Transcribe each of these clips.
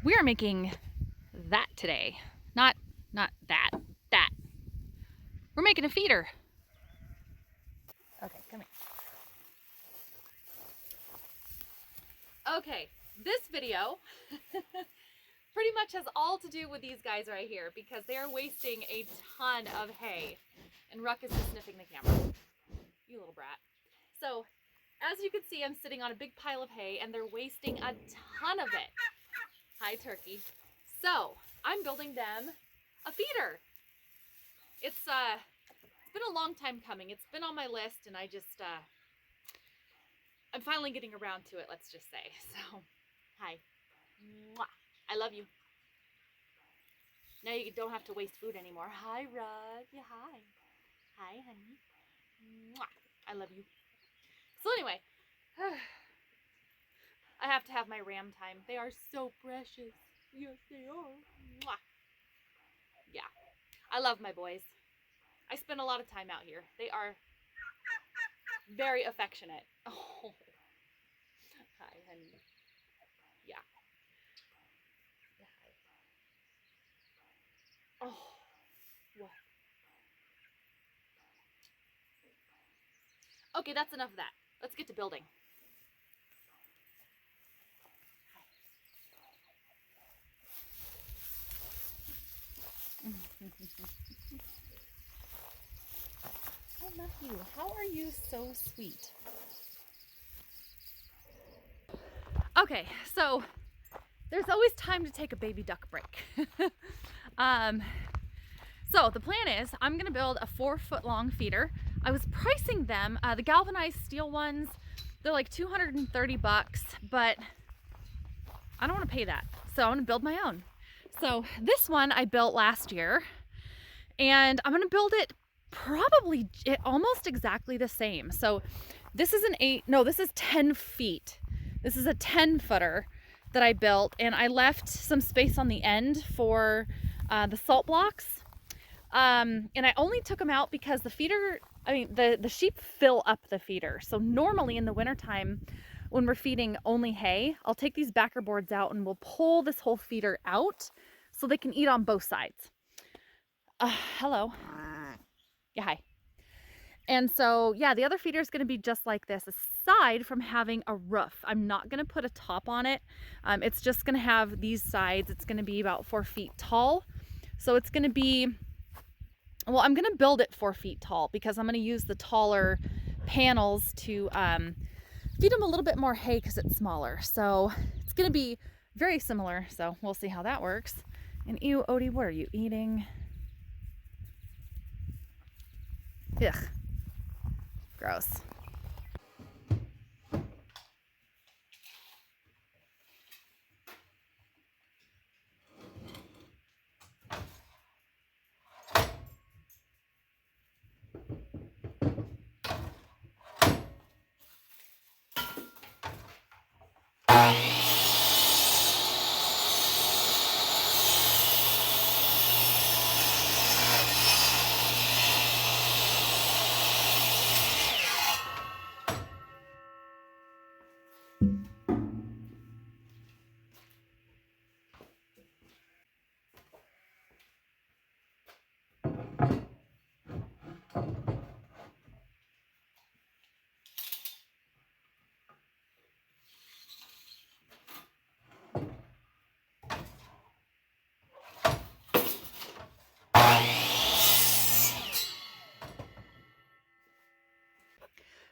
We are making that today. Not that. That. We're making a feeder. Okay, come here. Okay, this video pretty much has all to do with these guys right here because they are wasting a ton of hay. And Ruckus is sniffing the camera. You little brat. So, as you can see, I'm sitting on a big pile of hay and they're wasting a ton of it. Hi, Turkey. So, I'm building them a feeder. It's been a long time coming. It's been on my list and I'm finally getting around to it, let's just say. So, hi. Mwah. I love you. Now you don't have to waste food anymore. Hi, Rug. Yeah, hi. Hi, honey. Mwah. I love you. So anyway, I have to have my ram time. They are so precious. Yes, they are. Mwah. Yeah, I love my boys. I spend a lot of time out here. They are very affectionate. Oh, hi, honey. Yeah. Yeah, hi. Oh, what? Okay, that's enough of that. Let's get to building. Oh, Matthew, how are you so sweet? Okay, so there's always time to take a baby duck break. So the plan is I'm gonna build a 4-foot long feeder. I was pricing them, the galvanized steel ones, they're like 230 bucks, but I don't wanna pay that. So I'm gonna build my own. So this one I built last year and I'm gonna build it probably almost exactly the same. So this is this is 10 feet. This is a 10-footer that I built and I left some space on the end for the salt blocks. And I only took them out because the feeder, the sheep fill up the feeder. So normally in the wintertime when we're feeding only hay, I'll take these backer boards out and we'll pull this whole feeder out so they can eat on both sides. Hello. Yeah, hi. And so, yeah, the other feeder is going to be just like this, aside from having a roof. I'm not going to put a top on it. It's just going to have these sides. It's going to be about 4 feet tall. So it's going to be, well, I'm going to build it 4 feet tall because I'm going to use the taller panels to feed them a little bit more hay because it's smaller. So it's going to be very similar. So we'll see how that works. And ew, Odie, what are you eating? Ugh. Gross.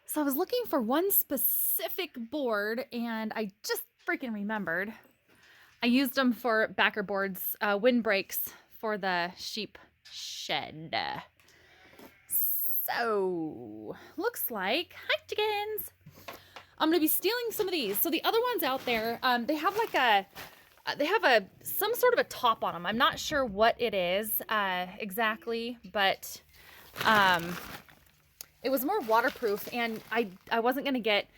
So I was looking for one specific board and I just freaking remembered. I used them for backer boards, windbreaks for the sheep shed. So, looks like, hi chickens! I'm gonna be stealing some of these. So the other ones out there, they have like some sort of a top on them. I'm not sure what it is exactly, but it was more waterproof and I wasn't gonna get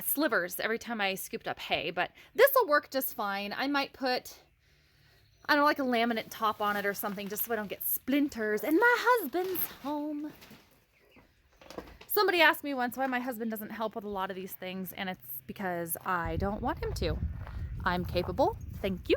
slivers every time I scooped up hay, but this will work just fine. I might put, I don't know, like a laminate top on it or something just so I don't get splinters and my husband's home. Somebody asked me once why my husband doesn't help with a lot of these things, and it's because I don't want him to. I'm capable. Thank you.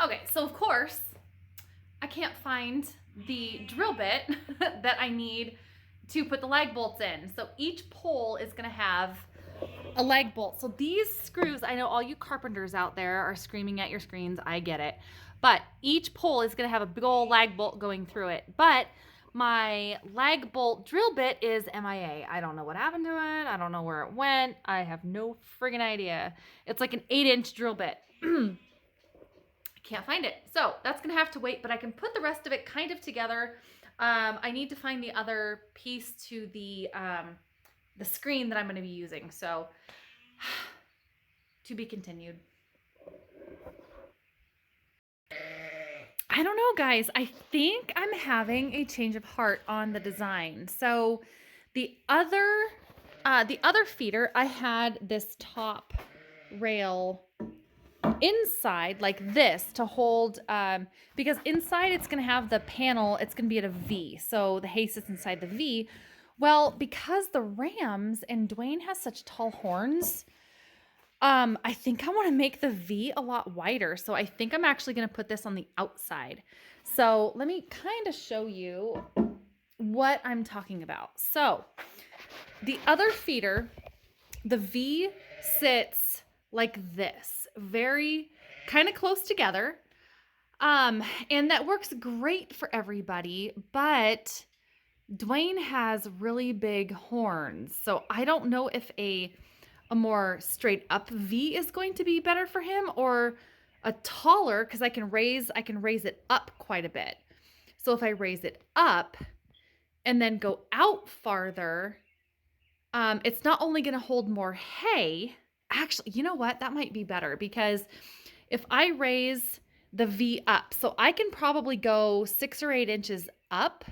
Okay, so of course, I can't find the drill bit that I need to put the lag bolts in. So each pole is gonna have a lag bolt. So these screws, I know all you carpenters out there are screaming at your screens, I get it. But each pole is gonna have a big old lag bolt going through it. But my lag bolt drill bit is MIA. I don't know what happened to it. I don't know where it went. I have no friggin' idea. It's like an 8-inch drill bit. Can't find it. So that's gonna have to wait, but I can put the rest of it kind of together. I need to find the other piece to the screen that I'm gonna be using. So to be continued. I don't know, guys. I think I'm having a change of heart on the design. So the other feeder, I had this top rail inside like this to hold, because inside it's going to have the panel, it's going to be at a V. So the hay sits inside the V. Well, because the rams and Dwayne has such tall horns, I think I want to make the V a lot wider. So I think I'm actually going to put this on the outside. So let me kind of show you what I'm talking about. So the other feeder, the V sits like this, very kind of close together. And that works great for everybody, but Dwayne has really big horns. So I don't know if a more straight up V is going to be better for him, or a taller, because I can raise it up quite a bit. So if I raise it up and then go out farther, it's not only going to hold more hay. Actually, you know what? That might be better, because if I raise the V up, so I can probably go 6 or 8 inches up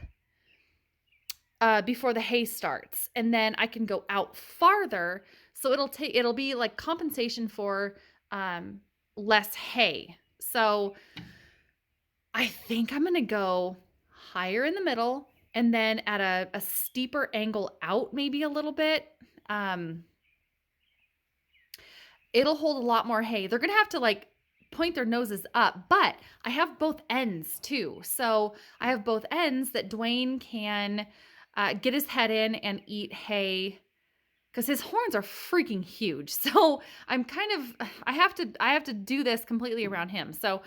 before the hay starts, and then I can go out farther. So it'll be like compensation for less hay. So I think I'm gonna go higher in the middle, and then at a steeper angle out, maybe a little bit. It'll hold a lot more hay. They're gonna have to like point their noses up, but I have both ends too. So I have both ends that Dwayne can get his head in and eat hay, because his horns are freaking huge. So I have to do this completely around him. So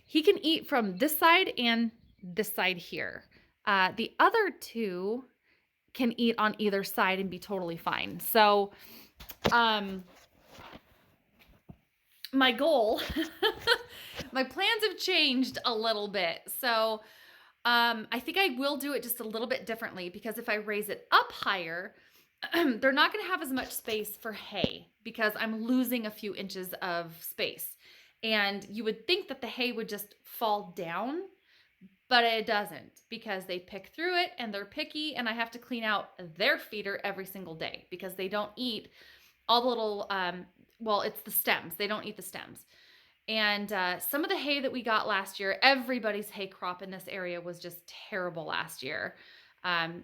he can eat from this side and this side here. The other two can eat on either side and be totally fine. So my goal, my plans have changed a little bit. So I think I will do it just a little bit differently, because if I raise it up higher, they're not going to have as much space for hay, because I'm losing a few inches of space. And you would think that the hay would just fall down, but it doesn't, because they pick through it and they're picky, and I have to clean out their feeder every single day, because they don't eat all the little, well, it's the stems. They don't eat the stems. And some of the hay that we got last year, everybody's hay crop in this area was just terrible last year.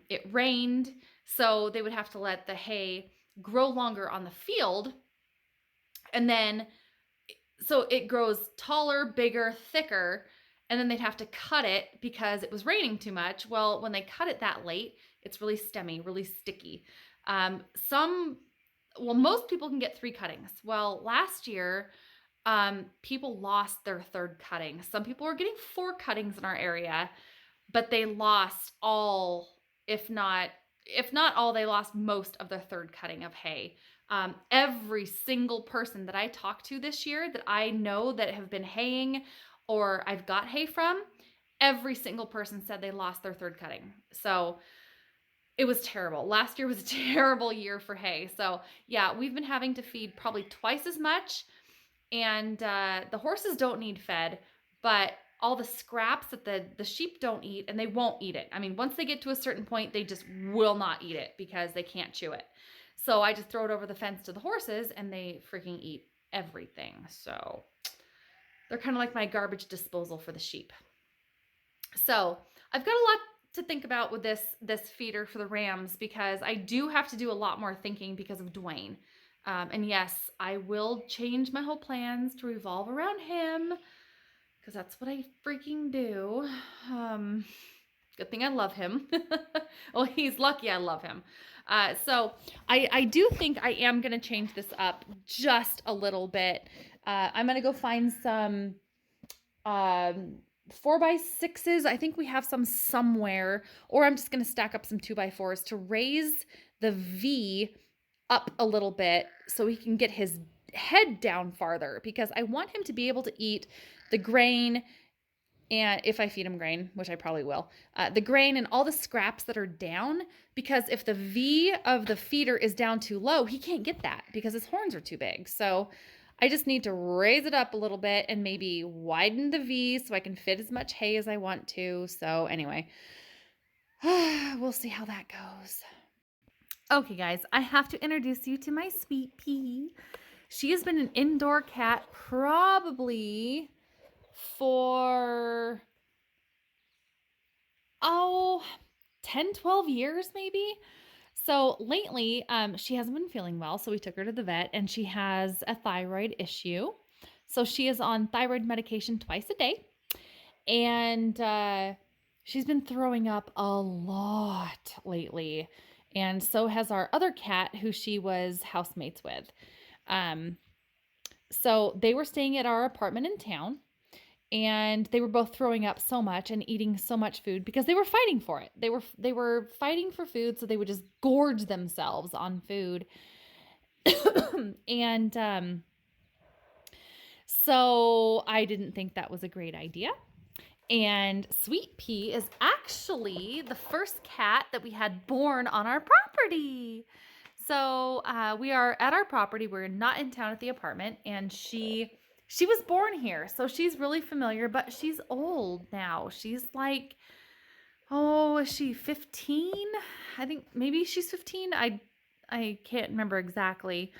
It rained, so they would have to let the hay grow longer on the field. And then, so it grows taller, bigger, thicker, and then they'd have to cut it because it was raining too much. Well, when they cut it that late, it's really stemmy, really sticky. Most people can get 3 cuttings. Well, last year, people lost their 3rd cutting. Some people were getting 4 cuttings in our area, but they lost all, if not all, they lost most of their 3rd cutting of hay. Every single person that I talked to this year that I know that have been haying, or I've got hay from, every single person said they lost their 3rd cutting. So it was terrible. Last year was a terrible year for hay. So yeah, we've been having to feed probably twice as much. And the horses don't need fed, but all the scraps that the sheep don't eat, and they won't eat it. I mean, once they get to a certain point, they just will not eat it because they can't chew it. So I just throw it over the fence to the horses, and they freaking eat everything. So they're kind of like my garbage disposal for the sheep. So I've got a lot to think about with this feeder for the rams, because I do have to do a lot more thinking because of Dwayne. And yes, I will change my whole plans to revolve around him, because that's what I freaking do. Good thing I love him. Well, he's lucky I love him. So I do think I am going to change this up just a little bit. I'm going to go find some 4x6s. I think we have some somewhere, or I'm just going to stack up some 2x4s to raise the V up a little bit so he can get his head down farther, because I want him to be able to eat the grain, and if I feed him grain, which I probably will, the grain and all the scraps that are down, because if the V of the feeder is down too low, he can't get that because his horns are too big. So I just need to raise it up a little bit and maybe widen the V so I can fit as much hay as I want to. So anyway, we'll see how that goes. Okay, guys, I have to introduce you to my sweet pea. She has been an indoor cat probably for 10, 12 years maybe. So lately, she hasn't been feeling well, so we took her to the vet, and she has a thyroid issue. So she is on thyroid medication twice a day, and she's been throwing up a lot lately, and so has our other cat who she was housemates with. So they were staying at our apartment in town, and they were both throwing up so much and eating so much food because they were fighting for it. They were fighting for food, so they would just gorge themselves on food. And so I didn't think that was a great idea. And Sweet Pea is actually the first cat that we had born on our property. So we are at our property. We're not in town at the apartment, and she was born here, so she's really familiar, but she's old now. She's like, is she 15? I think maybe she's 15. I can't remember exactly.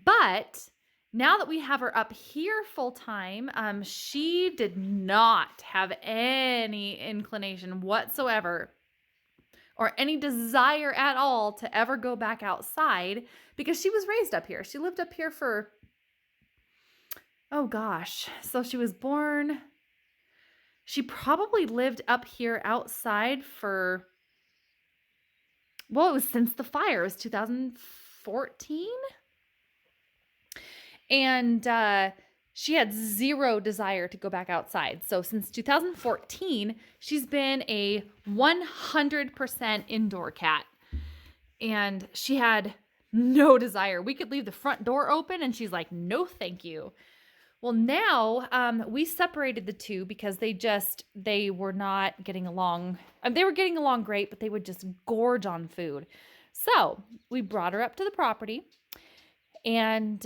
But now that we have her up here full time, she did not have any inclination whatsoever or any desire at all to ever go back outside because she was raised up here. She lived up here for, so she was born, she probably lived up here outside for, it was since the fire. It was 2014. And she had zero desire to go back outside. So since 2014, she's been a 100% indoor cat. And she had no desire. We could leave the front door open, and she's like, no, thank you. Well, now we separated the two because they were not getting along. They were getting along great, but they would just gorge on food. So we brought her up to the property, and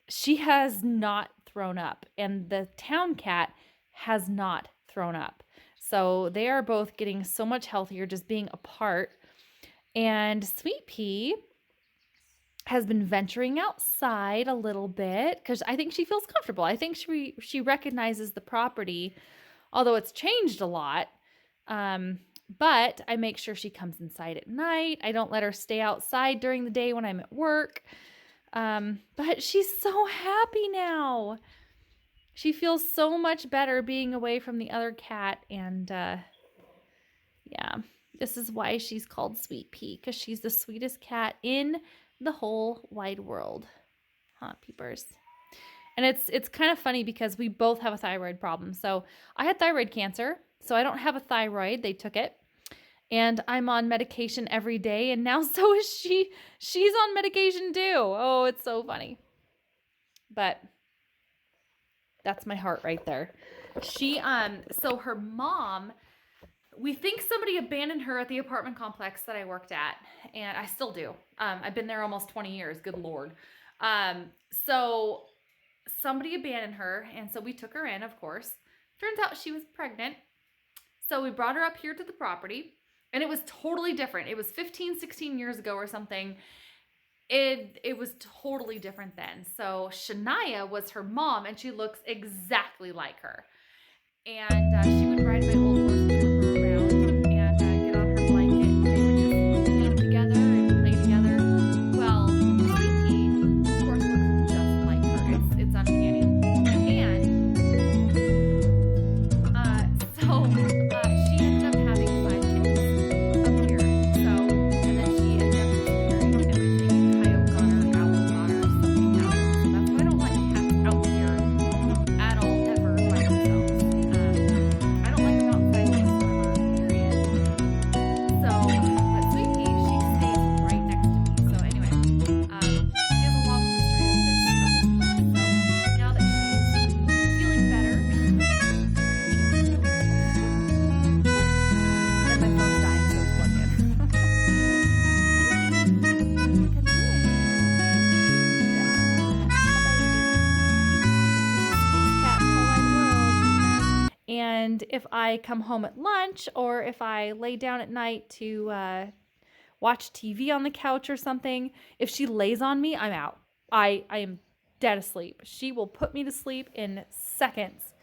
she has not thrown up, and the town cat has not thrown up. So they are both getting so much healthier just being apart. And Sweet Pea has been venturing outside a little bit because I think she feels comfortable. I think she recognizes the property, although it's changed a lot. But I make sure she comes inside at night. I don't let her stay outside during the day when I'm at work. But she's so happy now. She feels so much better being away from the other cat. And yeah, this is why she's called Sweet Pea, because she's the sweetest cat in the whole wide world. Huh, peepers. And it's kind of funny because we both have a thyroid problem. So I had thyroid cancer, so I don't have a thyroid. They took it. And I'm on medication every day, and now so is she. She's on medication too. Oh, it's so funny. But that's my heart right there. So her mom, we think somebody abandoned her at the apartment complex that I worked at, and I still do. I've been there almost 20 years. Good Lord. So somebody abandoned her, and so we took her in, of course. Turns out she was pregnant. So we brought her up here to the property, and it was totally different. It was 15, 16 years ago or something. It was totally different then. So Shania was her mom, and she looks exactly like her. And she would ride my old horse Trooper around and get on her blanket, and they would just eat together and play together. Well, Sweet Pea, of course, looks just like her. It's uncanny. And And if I come home at lunch or if I lay down at night to watch TV on the couch or something, if she lays on me, I'm out. I am dead asleep. She will put me to sleep in seconds.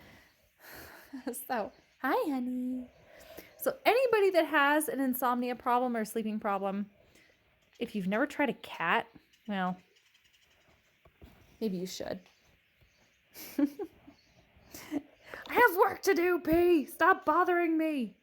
So, hi, honey. So anybody that has an insomnia problem or sleeping problem, if you've never tried a cat, well, maybe you should. I have work to do, P. Stop bothering me.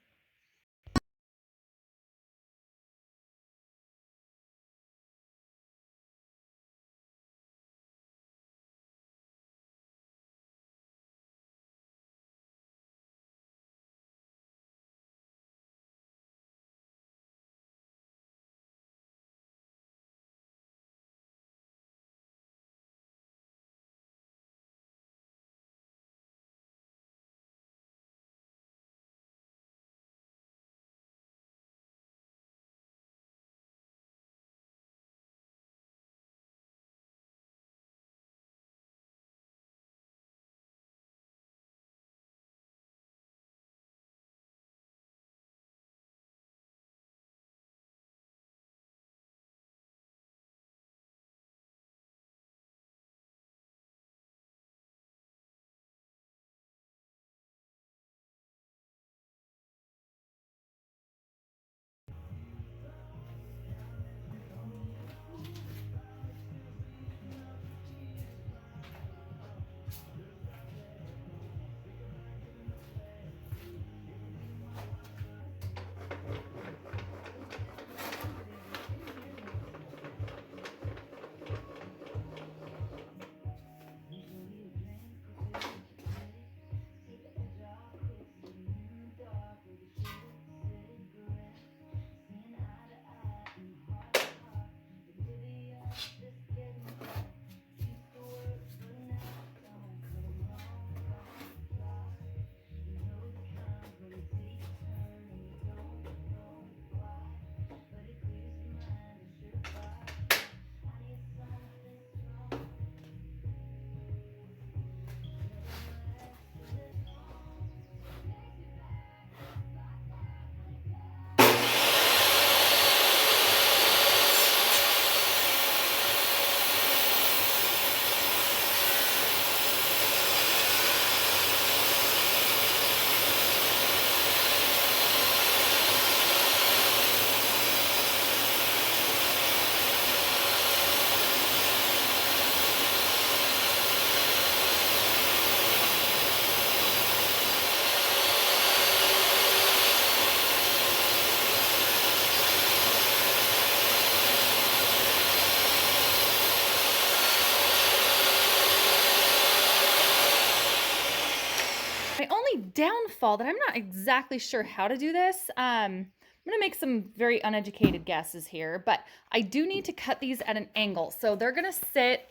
My only downfall that I'm not exactly sure how to do this, I'm going to make some very uneducated guesses here, but I do need to cut these at an angle. So they're going to sit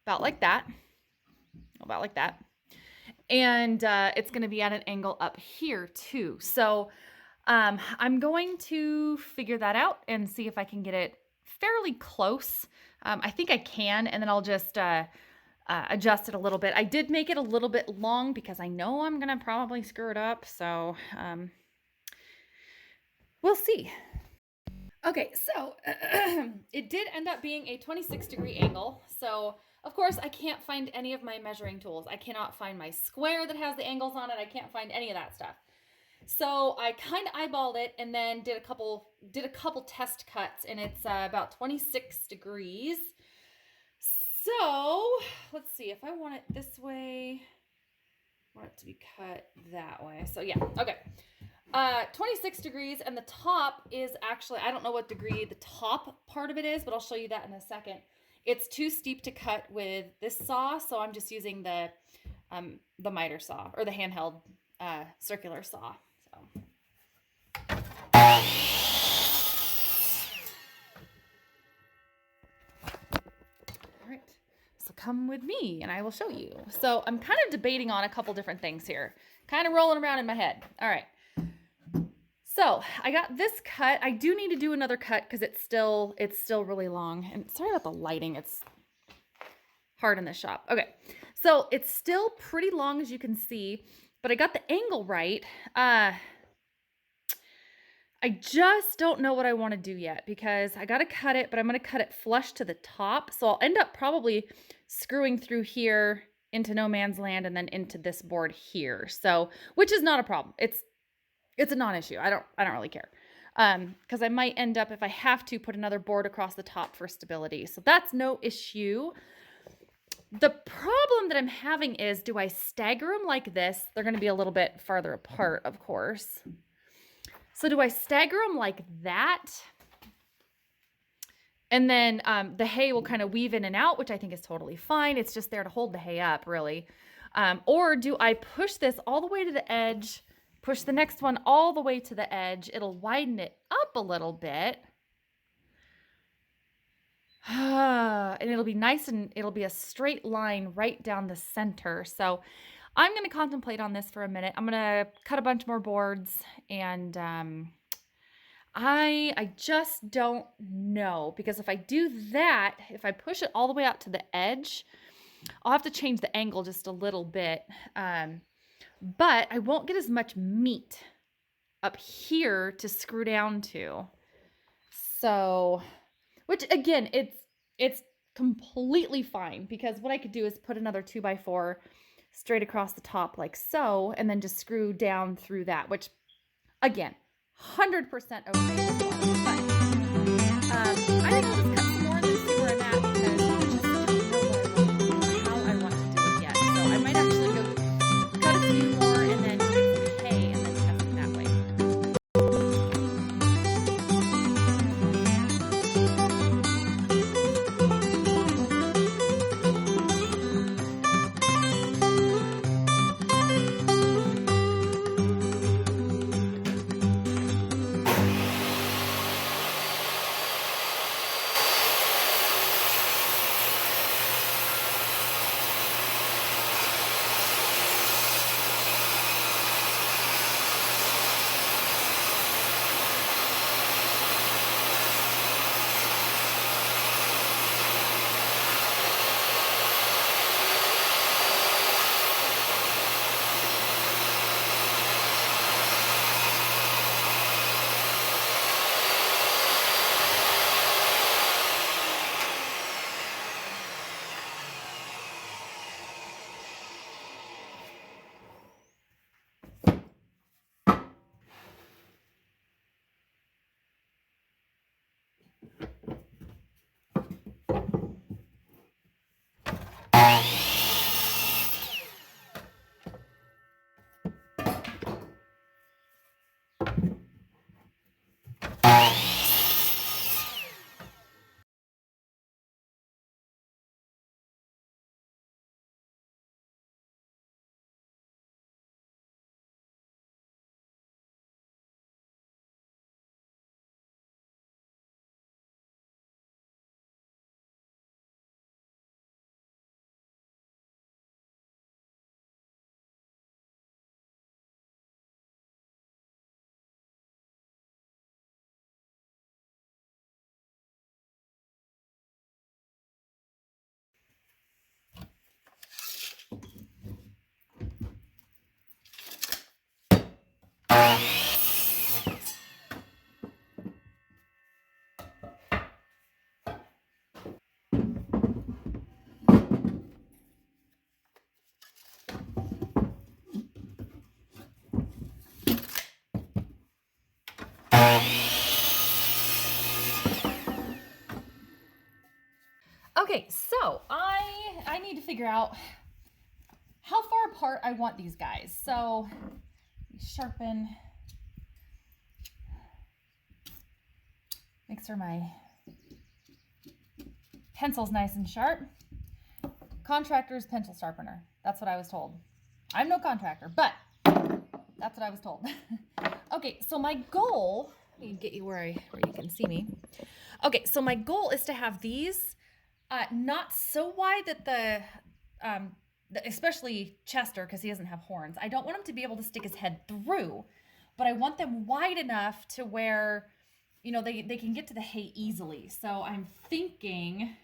about like that, and it's going to be at an angle up here too. So I'm going to figure that out and see if I can get it fairly close. I think I can, and then I'll just adjust it a little bit. I did make it a little bit long because I know I'm gonna probably screw it up, so we'll see. Okay, so it did end up being a 26-degree angle. So of course I can't find any of my measuring tools. I cannot find my square that has the angles on it. I can't find any of that stuff. So I kind of eyeballed it and then did a couple test cuts, and it's about 26 degrees. So let's see, if I want it this way, I want it to be cut that way. So yeah, okay. 26 degrees, and the top is actually, I don't know what degree the top part of it is, but I'll show you that in a second. It's too steep to cut with this saw, so I'm just using the miter saw, or the handheld circular saw. So. All right, so come with me and I will show you. So I'm kind of debating on a couple different things here, kind of rolling around in my head. All right. So I got this cut. I do need to do another cut because it's still really long. And sorry about the lighting. It's hard in the shop. Okay. So it's still pretty long, as you can see. but I got the angle right. I just don't know what I want to do yet because I got to cut it, but I'm going to cut it flush to the top. So I'll end up probably screwing through here into no man's land and then into this board here. So, which is not a problem. It's a non-issue. I don't really care. Because I might end up, if I have to, put another board across the top for stability. So that's no issue. The problem that I'm having is, do I stagger them like this? They're going to be a little bit farther apart, of course. So do I stagger them like that? And then the hay will kind of weave in and out, which I think is totally fine. It's just there to hold the hay up, really. Or do I push this all the way to the edge, push the next one all the way to the edge? It'll widen it up a little bit. And it'll be nice and it'll be a straight line right down the center. So I'm going to contemplate on this for a minute. I'm going to cut a bunch more boards and I just don't know, because if I do that, if I push it all the way out to the edge, I'll have to change the angle just a little bit. But I won't get as much meat up here to screw down to. So, which again, it's completely fine, because what I could do is put another 2x4 straight across the top like so, and then just screw down through that, which again, 100% okay. But I think I'll just cut some more and then see where I'm at, because I just don't know how I want to do it yet. So I might actually go cut a few more and then get some hay and then test it that way. Okay, so I need to figure out how far apart I want these guys. So sharpen, make sure my pencil's nice and sharp. Contractor's pencil sharpener. That's what I was told. I'm no contractor, but that's what I was told. Okay, so my goal, let me get you where you can see me. Okay, so my goal is to have these not so wide that especially Chester, because he doesn't have horns. I don't want him to be able to stick his head through, but I want them wide enough to where, you know, they can get to the hay easily. So I'm thinking,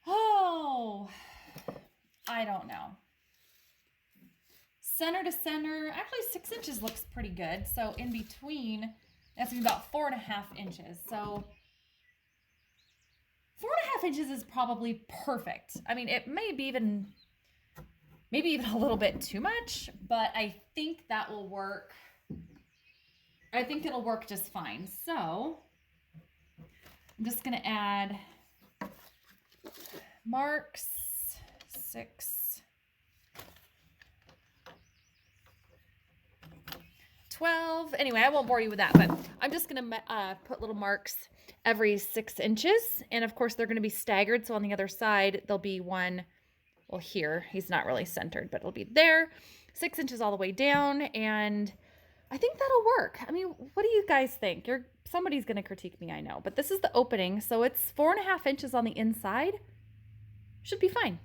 I don't know. center to center, actually 6 inches looks pretty good. So in between, that's gonna be about 4.5 inches. So 4.5 inches is probably perfect. I mean, it may be even, maybe even a little bit too much, but I think that will work. I think it'll work just fine. So I'm just gonna add marks, 6, 12. Anyway, I won't bore you with that, but I'm just gonna put little marks every 6 inches. And of course they're gonna be staggered. So on the other side, there'll be one, well here, he's not really centered, but it'll be there, 6 inches all the way down. And I think that'll work. I mean, what do you guys think? Somebody's gonna critique me, I know, but this is the opening. So it's 4.5 inches on the inside. Should be fine.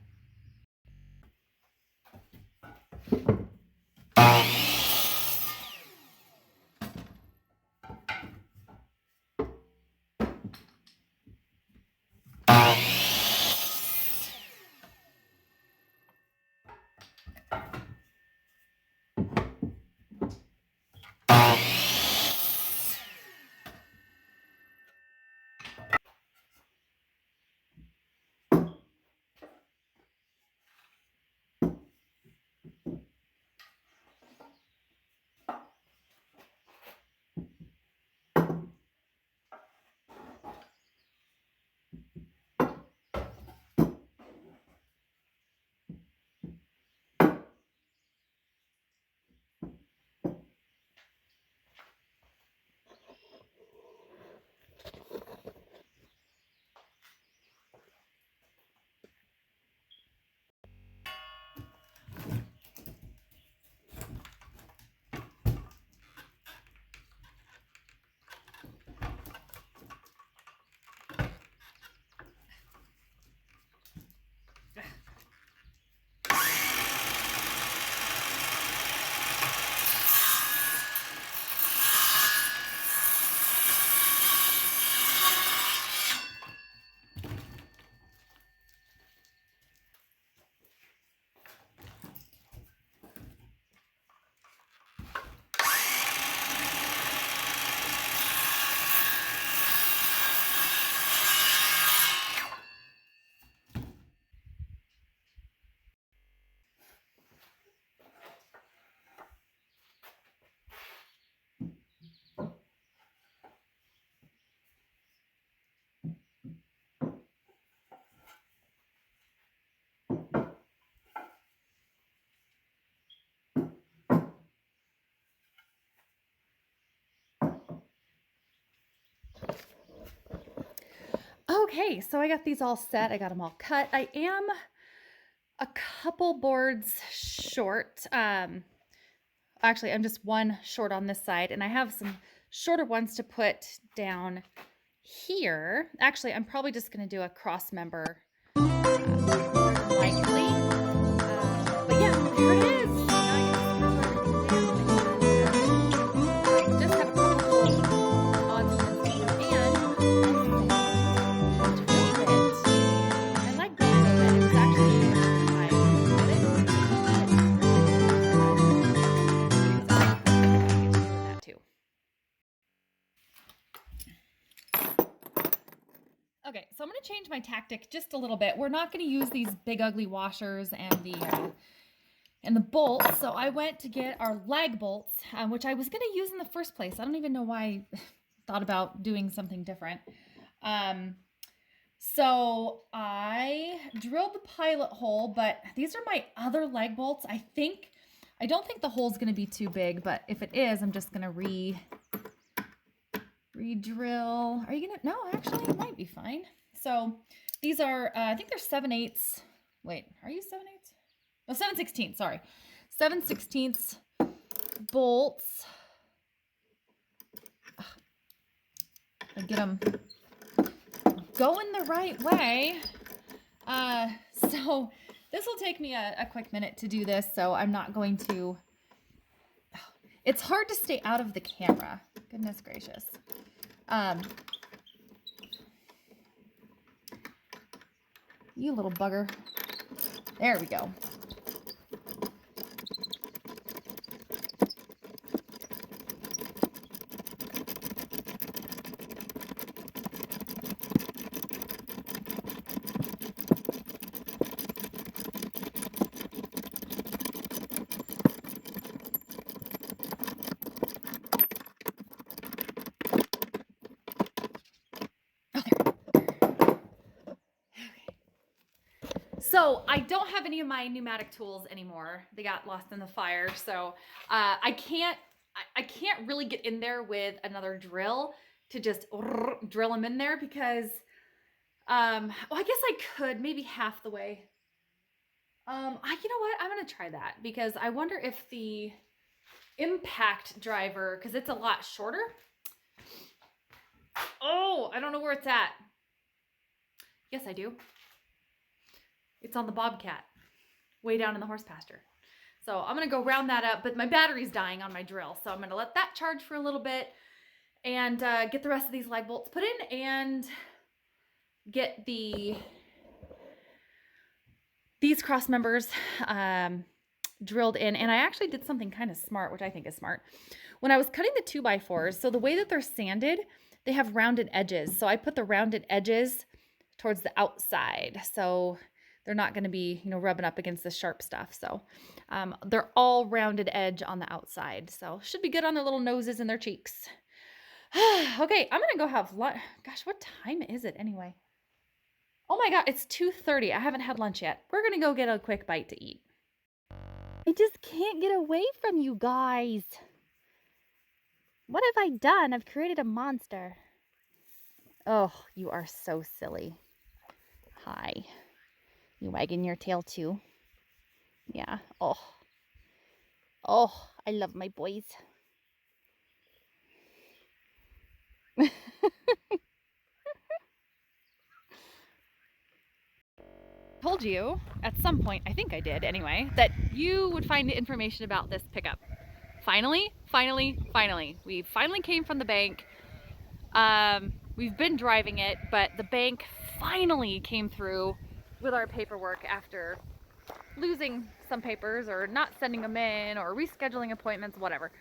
Okay, so I got these all set. I got them all cut. I am a couple boards short. Actually, I'm just one short on this side, and I have some shorter ones to put down here. Actually, I'm probably just going to do a cross member likely. But yeah, here it is. Just have a couple odds and I like going with it. It's actually that too. Okay, so I'm going to change my tactic just a little bit. We're not going to use these big ugly washers and the bolts. So I went to get our lag bolts, which I was going to use in the first place. I don't even know why I thought about doing something different. So I drilled the pilot hole, but these are my other lag bolts. I don't think the hole's going to be too big, but if it is, I'm just going to re-drill. Are you going to, no, actually it might be fine. So these are, I think they're 7/8. Wait, are you 7/8? No, 7/16, sorry. 7/16 bolts. I get them going the right way. So this will take me a quick minute to do this, so I'm not going to, it's hard to stay out of the camera. Goodness gracious. You little bugger. There we go. So I don't have any of my pneumatic tools anymore. They got lost in the fire. So I can't really get in there with another drill to just drill them in there because, well, I guess I could maybe half the way. You know what? I'm gonna try that because I wonder if the impact driver, because it's a lot shorter. Oh, I don't know where it's at. Yes, I do. It's on the Bobcat, way down in the horse pasture. So I'm gonna go round that up, but my battery's dying on my drill. So I'm gonna let that charge for a little bit and get the rest of these lag bolts put in and get these cross members drilled in. And I actually did something kind of smart, which I think is smart. When I was cutting the 2x4s, so the way that they're sanded, they have rounded edges. So I put the rounded edges towards the outside. So they're not going to be, rubbing up against the sharp stuff. So they're all rounded edge on the outside. So should be good on their little noses and their cheeks. Okay, I'm going to go have lunch. Gosh, what time is it anyway? Oh my God, it's 2:30. I haven't had lunch yet. We're going to go get a quick bite to eat. I just can't get away from you guys. What have I done? I've created a monster. Oh, you are so silly. Hi. You wagging your tail too? Yeah. Oh. Oh, I love my boys. Told you at some point, I think I did anyway, that you would find information about this pickup. Finally. We finally came from the bank. We've been driving it, but the bank finally came through with our paperwork after losing some papers or not sending them in or rescheduling appointments, whatever.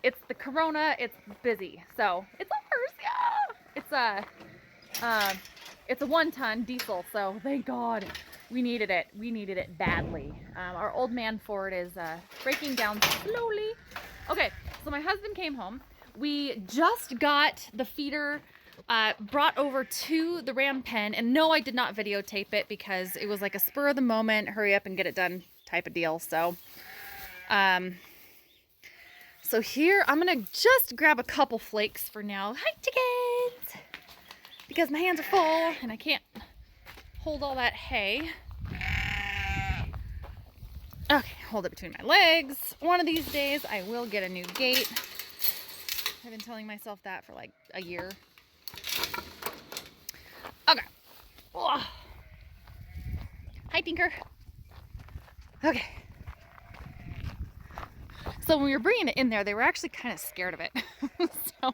It's the Corona, it's busy. So it's ours, yeah! It's a 1-ton diesel, so thank God. We needed it. We needed it badly. Our old man Ford is breaking down slowly. Okay, so my husband came home. We just got the feeder brought over to the ram pen, and no, I did not videotape it because it was like a spur of the moment, hurry up and get it done type of deal. So, so here I'm gonna just grab a couple flakes for now. Hi, chickens! Because my hands are full and I can't hold all that hay. Okay, hold it between my legs. One of these days I will get a new gate. I've been telling myself that for like a year. Okay. Oh. Hi, Tinker. Okay. So when we were bringing it in there, they were actually kind of scared of it. So.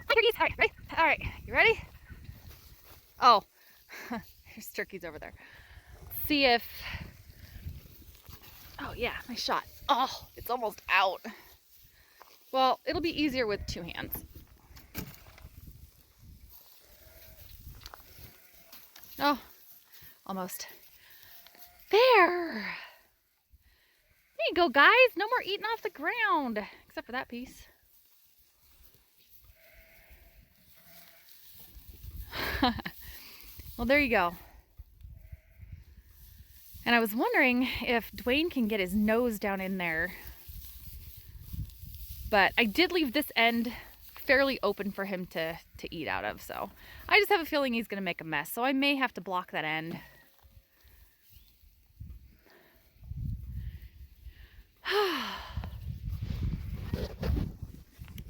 Hi, turkeys. All right, ready? All right, you ready? Oh, there's turkeys over there. See if. Oh yeah, my shot. Oh, it's almost out. Well, it'll be easier with 2 hands. Oh, almost. There. There you go, guys. No more eating off the ground, except for that piece. Well, there you go. And I was wondering if Dwayne can get his nose down in there. But I did leave this end fairly open for him to eat out of. So I just have a feeling he's going to make a mess. So I may have to block that end.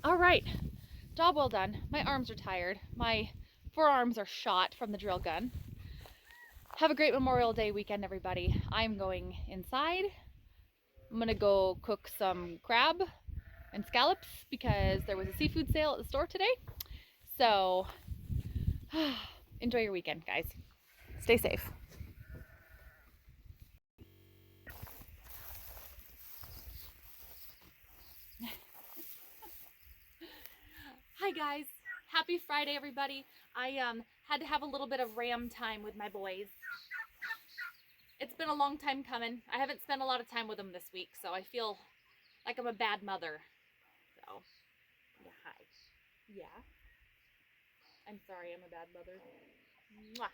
All right. Job well done. My arms are tired. My forearms are shot from the drill gun. Have a great Memorial Day weekend, everybody. I'm going inside. I'm gonna go cook some crab and scallops because there was a seafood sale at the store today. So enjoy your weekend, guys. Stay safe. Hi guys, happy Friday everybody. I had to have a little bit of ram time with my boys. It's been a long time coming. I haven't spent a lot of time with them this week, so I feel like I'm a bad mother. So, yeah, hi. Yeah. I'm sorry, I'm a bad mother. Mwah.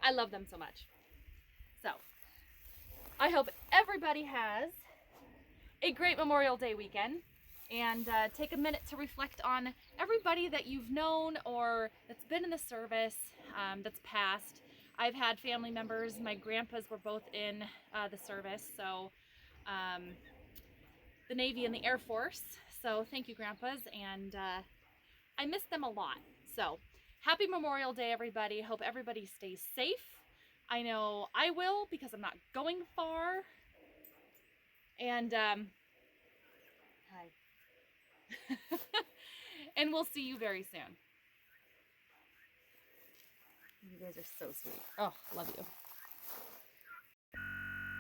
I love them so much. So, I hope everybody has a great Memorial Day weekend, and take a minute to reflect on everybody that you've known or that's been in the service, that's passed. I've had family members, my grandpas were both in the service, so the Navy and the Air Force. So thank you, grandpas, and I miss them a lot. So happy Memorial Day, everybody. Hope everybody stays safe. I know I will, because I'm not going far. And hi. And we'll see you very soon. You guys are so sweet. Oh, love you.